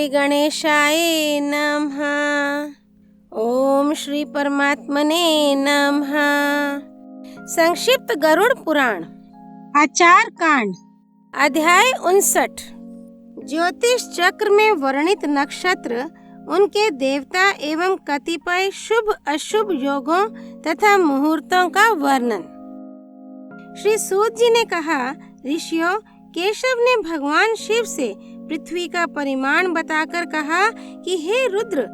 श्री गणेशाय नमः। ओम श्री परमात्मने नमः। संक्षिप्त गरुड़ पुराण आचार कांड अध्याय 59। ज्योतिष चक्र में वर्णित नक्षत्र, उनके देवता एवं कतिपय शुभ अशुभ योगों तथा मुहूर्तों का वर्णन। श्री सूत जी ने कहा, ऋषियों, केशव ने भगवान शिव से पृथ्वी का परिमाण बताकर कहा कि हे रुद्र,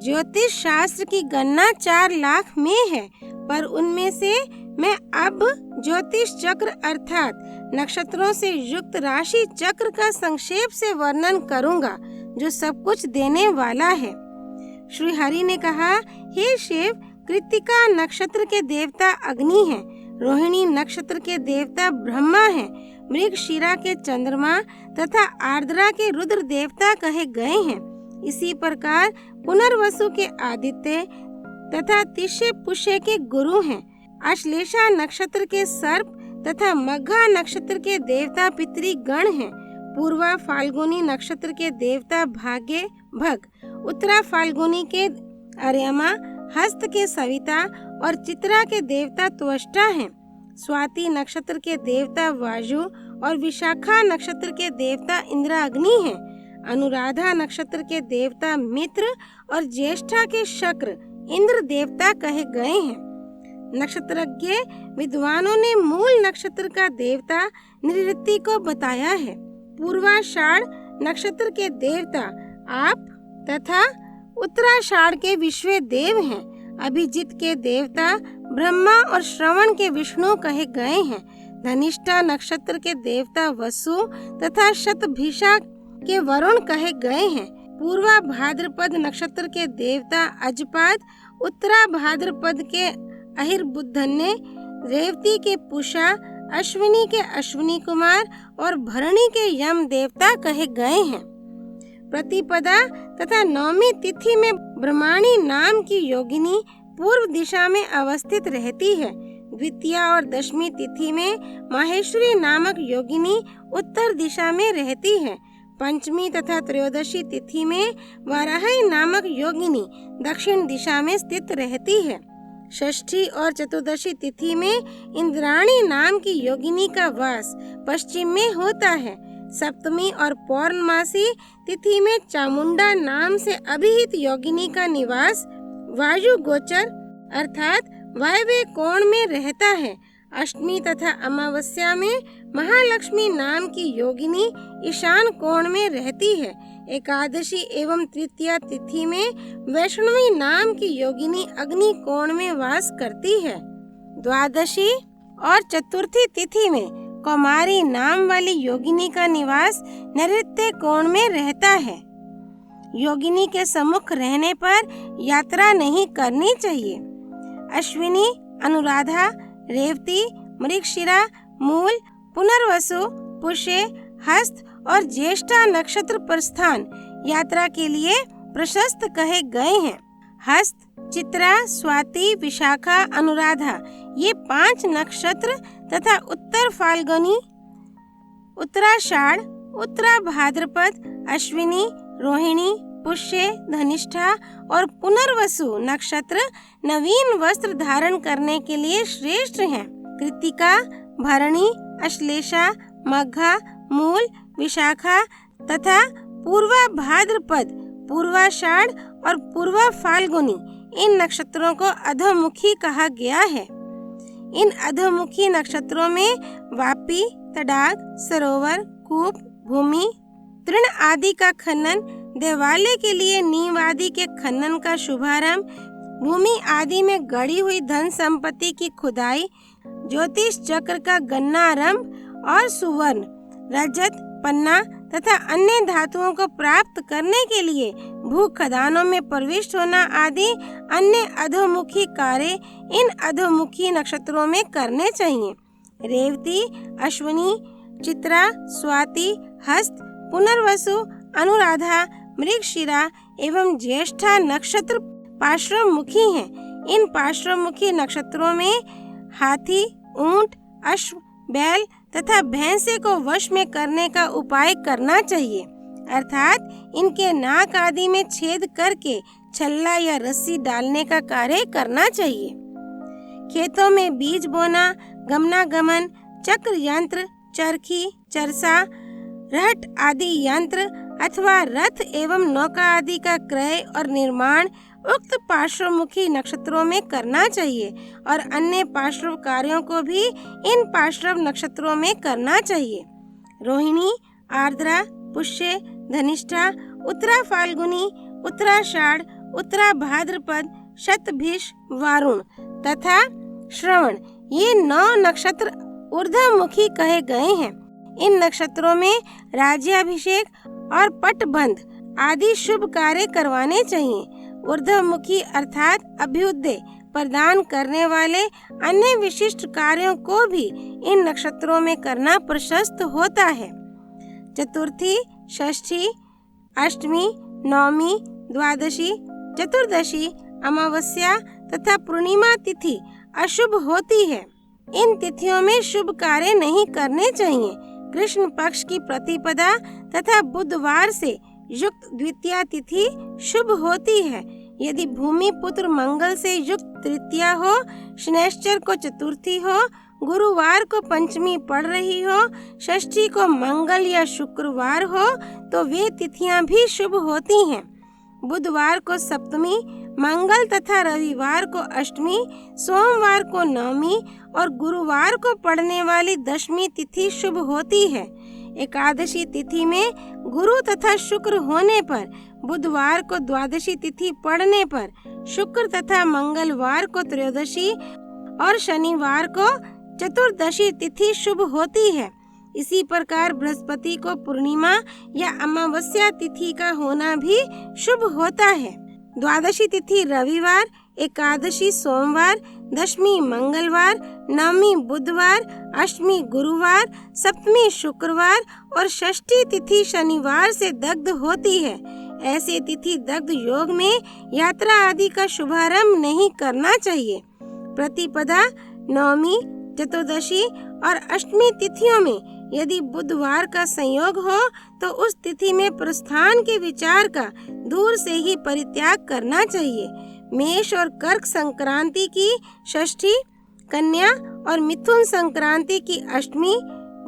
ज्योतिष शास्त्र की गणना 4 लाख में है, पर उनमें से मैं अब ज्योतिष चक्र अर्थात नक्षत्रों से युक्त राशि चक्र का संक्षेप से वर्णन करूंगा, जो सब कुछ देने वाला है। श्री हरि ने कहा, हे शिव, कृत्तिका नक्षत्र के देवता अग्नि हैं, रोहिणी नक्षत्र के देवता ब्रह्मा हैं, मृगशिरा के चंद्रमा तथा आर्द्रा के रुद्र देवता कहे गए हैं। इसी प्रकार पुनर्वसु के आदित्य तथा तिष्य पुष्य के गुरु हैं। अश्लेषा नक्षत्र के सर्प तथा मघा नक्षत्र के देवता पितृगण हैं। पूर्वा फाल्गुनी नक्षत्र के देवता भाग्य भग, उत्तरा फाल्गुनी के अर्यमा, हस्त के सविता और चित्रा के देवता त्वष्टा हैं। स्वाति नक्षत्र के देवता वायु और विशाखा नक्षत्र के देवता इंद्राग्नि हैं। अनुराधा नक्षत्र के देवता मित्र और ज्येष्ठा के शक्र इंद्र देवता कहे गए हैं। नक्षत्रज्ञ विद्वानों ने मूल नक्षत्र का देवता निवृत्ति को बताया है। पूर्वाषाढ़ नक्षत्र के देवता आप तथा उत्तराषाढ़ के विश्व देव हैं। अभिजित के देवता ब्रह्मा और श्रवण के विष्णु कहे गए हैं। धनिष्ठा नक्षत्र के देवता वसु तथा शतभिषा के वरुण कहे गए हैं। पूर्वा भाद्रपद नक्षत्र के देवता अजपाद, उत्तरा भाद्रपद के अहिर्बुद्धन्य, रेवती के पूषा, अश्विनी के अश्विनी कुमार और भरणी के यम देवता कहे गए हैं। प्रतिपदा तथा नवमी तिथि में ब्रह्माणी नाम की योगिनी पूर्व दिशा में अवस्थित रहती है। द्वितीया और दशमी तिथि में माहेश्वरी नामक योगिनी उत्तर दिशा में रहती है। पंचमी तथा त्रयोदशी तिथि में वाराही नामक योगिनी दक्षिण दिशा में स्थित रहती है। षष्ठी और चतुर्दशी तिथि में इंद्राणी नाम की योगिनी का वास पश्चिम में होता है। सप्तमी और पौर्णमासी तिथि में चामुंडा नाम से अभिहित योगिनी का निवास वायु गोचर अर्थात वायव्य कोण में रहता है। अष्टमी तथा अमावस्या में महालक्ष्मी नाम की योगिनी ईशान कोण में रहती है। एकादशी एवं तृतीया तिथि में वैष्णवी नाम की योगिनी अग्नि कोण में वास करती है। द्वादशी और चतुर्थी तिथि में कौमारी नाम वाली योगिनी का निवास नैऋत्य कोण में रहता है। योगिनी के सम्मुख रहने पर यात्रा नहीं करनी चाहिए। अश्विनी, अनुराधा, रेवती, मृगशिरा, मूल, पुनर्वसु, पुष्य, हस्त और ज्येष्ठा नक्षत्र प्रस्थान यात्रा के लिए प्रशस्त कहे गए हैं। हस्त, चित्रा, स्वाति, विशाखा, अनुराधा ये 5 नक्षत्र तथा उत्तर फाल्गुनी, उत्तराषाढ़, उत्तरा भाद्रपद, अश्विनी, रोहिणी, पुष्य, धनिष्ठा और पुनर्वसु नक्षत्र नवीन वस्त्र धारण करने के लिए श्रेष्ठ हैं। कृत्तिका, भरणी, अश्लेषा, मघा, मूल, विशाखा तथा पूर्वा भाद्रपद, पूर्वाषाढ़ और पूर्वा फाल्गुनी इन नक्षत्रों को अधोमुखी कहा गया है। इन अधोमुखी नक्षत्रों में वापी, तडाग, सरोवर, कूप, भूमि, तृण आदि का खनन, देवालय के लिए नींव आदि के खनन का शुभारंभ, भूमि आदि में गड़ी हुई धन संपत्ति की खुदाई, ज्योतिष चक्र का गणनारंभ और सुवर्ण, रजत, पन्ना तथा अन्य धातुओं को प्राप्त करने के लिए भू खदानों में प्रविष्ट होना आदि अन्य अधोमुखी कार्य इन अधोमुखी नक्षत्रों में करने चाहिए। रेवती, अश्विनी, चित्रा, स्वाति, हस्त, पुनर्वसु, अनुराधा, मृगशिरा एवं ज्येष्ठा नक्षत्र पार्श्वमुखी हैं। इन पार्श्वमुखी नक्षत्रों में हाथी, ऊंट, अश्व, बैल तथा भैंसे को वश में करने का उपाय करना चाहिए। अर्थात इनके नाक आदि में छेद करके छल्ला या रस्सी डालने का कार्य करना चाहिए। खेतों में बीज बोना, गमनागमन, चक्र यंत्र, चरखी, चरसा, रहट आदि यंत्र अथवा रथ एवं नौका आदि का क्रय और निर्माण उक्त पार्श्वमुखी नक्षत्रों में करना चाहिए और अन्य पार्श्व कार्यों को भी इन पार्श्व नक्षत्रों में करना चाहिए। रोहिणी, आर्द्रा, पुष्य, धनिष्ठा, उत्तरा फाल्गुनी, उत्तराषाढ़, उत्तरा भाद्रपद, शतभिष, वारुण तथा श्रवण, ये 9 नक्षत्र ऊर्ध्वमुखी कहे गए हैं। इन नक्षत्रों में राज्याभिषेक और पटबंध आदि शुभ कार्य करवाने चाहिए। ऊर्ध्वमुखी अर्थात अभ्युदय प्रदान करने वाले अन्य विशिष्ट कार्यों को भी इन नक्षत्रों में करना प्रशस्त होता है। चतुर्थी, षष्ठी, अष्टमी, नवमी, द्वादशी, चतुर्दशी, अमावस्या तथा पूर्णिमा तिथि अशुभ होती है। इन तिथियों में शुभ कार्य नहीं करने चाहिए। कृष्ण पक्ष की प्रतिपदा तथा बुधवार से युक्त द्वितीया तिथि शुभ होती है। यदि भूमि पुत्र मंगल से युक्त तृतीया हो, शनैश्चर को चतुर्थी हो, गुरुवार को पंचमी पड़ रही हो, षष्ठी को मंगल या शुक्रवार हो तो वे तिथियां भी शुभ होती हैं। बुधवार को सप्तमी, मंगल तथा रविवार को अष्टमी, सोमवार को नवमी और गुरुवार को पड़ने वाली दशमी तिथि शुभ होती है। एकादशी तिथि में गुरु तथा शुक्र होने पर, बुधवार को द्वादशी तिथि पड़ने पर, शुक्र तथा मंगलवार को त्रयोदशी और शनिवार को चतुर्दशी तिथि शुभ होती है। इसी प्रकार बृहस्पति को पूर्णिमा या अमावस्या तिथि का होना भी शुभ होता है। द्वादशी तिथि रविवार, एकादशी सोमवार, दशमी मंगलवार, नवमी बुधवार, अष्टमी गुरुवार, सप्तमी शुक्रवार और षष्ठी तिथि शनिवार से दग्ध होती है। ऐसे तिथि दग्ध योग में यात्रा आदि का शुभारंभ नहीं करना चाहिए। प्रतिपदा, नवमी, चतुर्दशी और अष्टमी तिथियों में यदि बुधवार का संयोग हो तो उस तिथि में प्रस्थान के विचार का दूर से ही परित्याग करना चाहिए। मेष और कर्क संक्रांति की षष्ठी, कन्या और मिथुन संक्रांति की अष्टमी,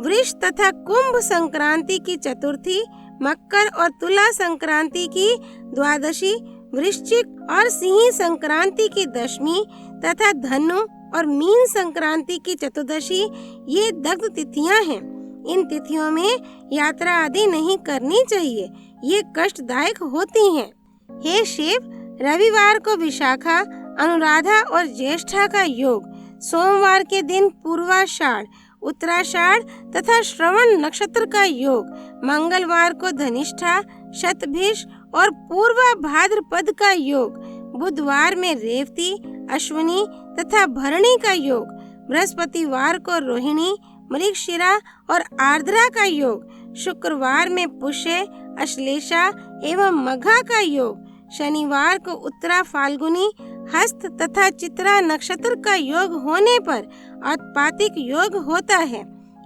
वृष तथा कुंभ संक्रांति की चतुर्थी, मकर और तुला संक्रांति की द्वादशी, वृश्चिक और सिंह संक्रांति की दशमी तथा धनु और मीन संक्रांति की चतुर्दशी ये दग्ध तिथियां हैं। इन तिथियों में यात्रा आदि नहीं करनी चाहिए, ये कष्टदायक होती हैं। हे शिव, रविवार को विशाखा, अनुराधा और ज्येष्ठा का योग, सोमवार के दिन पूर्वाषाढ़, उत्तराषाढ़ तथा श्रवण नक्षत्र का योग, मंगलवार को धनिष्ठा, शतभिष और पूर्वा भाद्रपद का योग, बुधवार में रेवती, अश्विनी तथा भरणी का योग, बृहस्पतिवार को रोहिणी, मृगशिरा और आर्द्रा का योग, शुक्रवार में पुष्य, अश्लेषा एवं मघा का योग, शनिवार को उत्तरा फाल्गुनी, हस्त तथा चित्रा नक्षत्र का योग होने पर औत्पातिक योग होता है।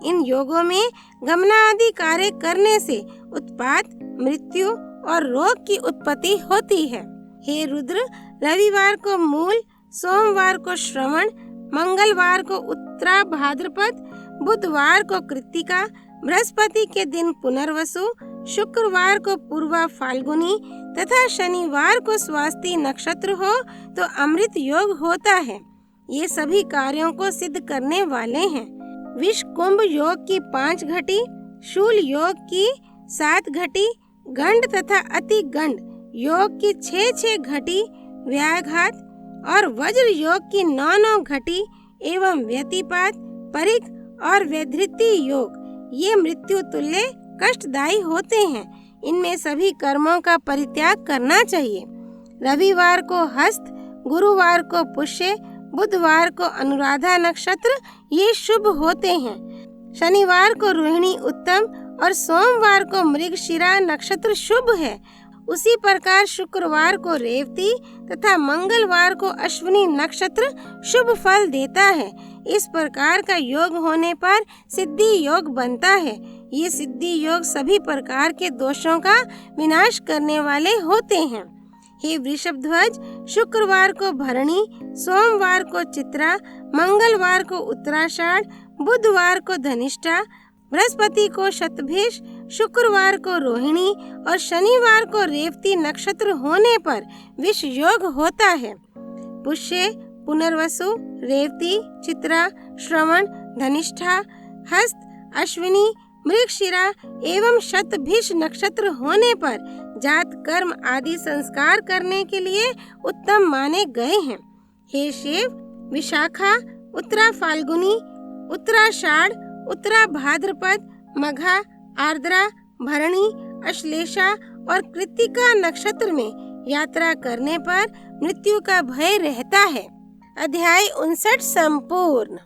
इन योगों में गमना आदि कार्य करने से उत्पात, मृत्यु और रोग की उत्पत्ति होती है। हे रुद्र, रविवार को मूल, सोमवार को श्रवण, मंगलवार को उत्तरा भाद्रपद, बुधवार को कृत्तिका, बृहस्पति के दिन पुनर्वसु, शुक्रवार को पूर्वा फाल्गुनी तथा शनिवार को स्वास्ति नक्षत्र हो तो अमृत योग होता है। ये सभी कार्यों को सिद्ध करने वाले हैं। विष कुंभ योग की 5 घटी, शूल योग की 7 घटी, गंड तथा अति गंड योग की 6 घटी, व्याघात और वज्र योग की 9 घटी एवं व्यतिपात, परिक और वैधृति योग ये मृत्यु तुल्य कष्टदायी होते हैं। इनमें सभी कर्मों का परित्याग करना चाहिए। रविवार को हस्त, गुरुवार को पुष्य, बुधवार को अनुराधा नक्षत्र ये शुभ होते हैं। शनिवार को रोहिणी उत्तम और सोमवार को मृगशिरा नक्षत्र शुभ है। उसी प्रकार शुक्रवार को रेवती तथा मंगलवार को अश्विनी नक्षत्र शुभ फल देता है। इस प्रकार का योग होने पर सिद्धि योग बनता है। ये सिद्धि योग सभी प्रकार के दोषों का विनाश करने वाले होते हैं। हे वृषभध्वज, शुक्रवार को भरणी, सोमवार को चित्रा, मंगलवार को उत्तराषाढ़, बुधवार को धनिष्ठा, बृहस्पति को शतभिष, शुक्रवार को रोहिणी और शनिवार को रेवती नक्षत्र होने पर विष योग होता है। पुष्य, पुनर्वसु, रेवती, चित्रा, श्रवण, धनिष्ठा, हस्त, अश्विनी, मृगशिरा एवं शतभिष नक्षत्र होने पर जात कर्म आदि संस्कार करने के लिए उत्तम माने गए हैं। हे शिव, विशाखा, उत्तरा फाल्गुनी, उत्तराषाढ़, उत्तरा भाद्रपद, मघा, आर्द्रा, भरणी, अश्लेषा और कृत्तिका नक्षत्र में यात्रा करने पर मृत्यु का भय रहता है। अध्याय 59 संपूर्ण।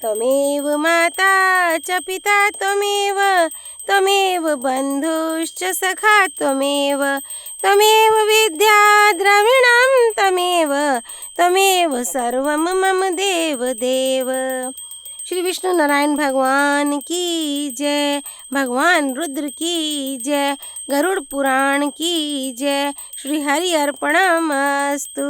त्वमेव माता च पिता त्वमेव, त्वमेव बन्धुश्च सखा त्वमेव, त्वमेव विद्या द्रविणं त्वमेव, त्वमेव सर्वं मम देव देव। श्री विष्णु नारायण भगवान की जय, भगवान रुद्र की जय, गरुड़ पुराण की जय। श्री हरि अर्पणमस्तु।